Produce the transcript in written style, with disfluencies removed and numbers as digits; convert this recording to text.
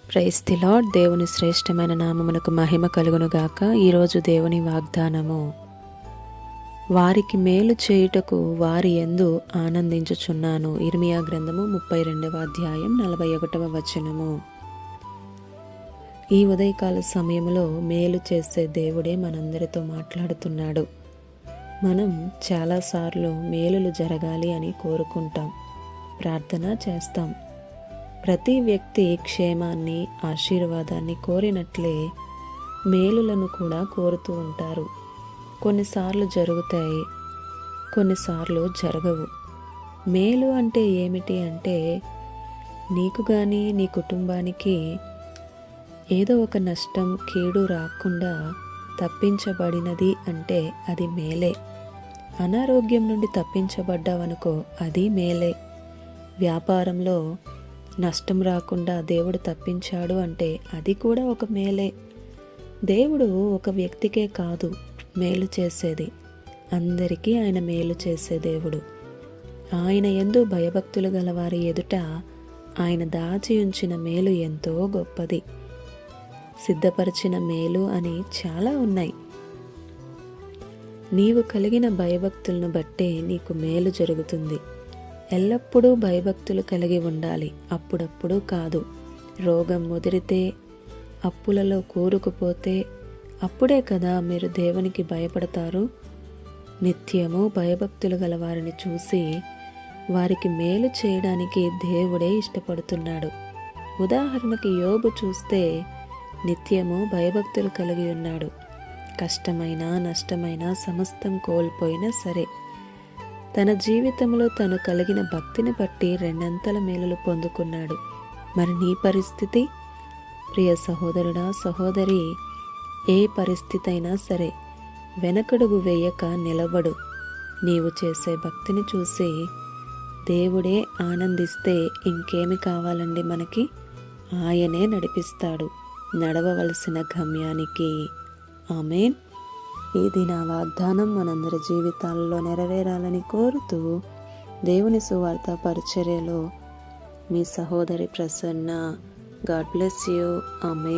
Praise the lord. దేవుని శ్రేష్టమైన నామమునకు మహిమ కలుగునుగాక. ఈరోజు దేవుని వాగ్దానము, వారికి మేలు చేయుటకు వారి యందు ఆనందించుచున్నాను. ఇర్మియా గ్రంథము 32వ అధ్యాయం 41వ వచనము. ఈ ఉదయకాల సమయంలో మేలు చేసే దేవుడే మనందరితో మాట్లాడుతున్నాడు. మనం చాలాసార్లు మేలులు జరగాలి అని కోరుకుంటాం, ప్రార్థన చేస్తాం. ప్రతి వ్యక్తి క్షేమాన్ని, ఆశీర్వాదాన్ని కోరినట్లే మేలులను కూడా కోరుతూ ఉంటారు. కొన్నిసార్లు జరుగుతాయి, కొన్నిసార్లు జరగవు. మేలు అంటే ఏమిటి అంటే, నీకు కానీ నీ కుటుంబానికి ఏదో ఒక నష్టం, కీడు రాకుండా తప్పించబడినది అంటే అది మేలే. అనారోగ్యం నుండి తప్పించబడ్డావనుకో, అది మేలే. వ్యాపారంలో నష్టం రాకుండా దేవుడు తప్పించాడు అంటే అది కూడా ఒక మేలే. దేవుడు ఒక వ్యక్తికే కాదు మేలు చేసేది, అందరికీ ఆయన మేలు చేసే దేవుడు. ఆయన యందు భయభక్తులు గల వారి ఎదుట ఆయన దాచి ఉంచిన మేలు ఎంతో గొప్పది. సిద్ధపరిచిన మేలు అని చాలా ఉన్నాయి. నీవు కలిగిన భయభక్తులను బట్టే నీకు మేలు జరుగుతుంది. ఎల్లప్పుడూ భయభక్తులు కలిగి ఉండాలి, అప్పుడప్పుడు కాదు. రోగం ముదిరితే, అప్పులలో కూరుకుపోతే అప్పుడే కదా మీరు దేవునికి భయపడతారు. నిత్యము భయభక్తులు గల వారిని చూసి వారికి మేలు చేయడానికి దేవుడే ఇష్టపడుతున్నాడు. ఉదాహరణకి యోబు చూస్తే నిత్యము భయభక్తులు కలిగి ఉన్నాడు. కష్టమైన, నష్టమైన, సమస్తం కోల్పోయినా సరే తన జీవితంలో తను కలిగిన భక్తిని బట్టి రెండంతల మేలులు పొందుకున్నాడు. మరి నీ పరిస్థితి? ప్రియ సహోదరుడా, సహోదరి, ఏ పరిస్థితి అయినా సరే వెనకడుగు వేయక నిలబడు. నీవు చేసే భక్తిని చూసి దేవుడే ఆనందిస్తే ఇంకేమి కావాలండి మనకి? ఆయనే నడిపిస్తాడు నడవవలసిన గమ్యానికి. ఆమేన్. ఇది నా వాగ్దానం మనందరి జీవితాల్లో నెరవేరాలని కోరుతూ, దేవుని సువార్త పరిచర్యలో మీ సహోదరి Prasanna. God bless you. Amen.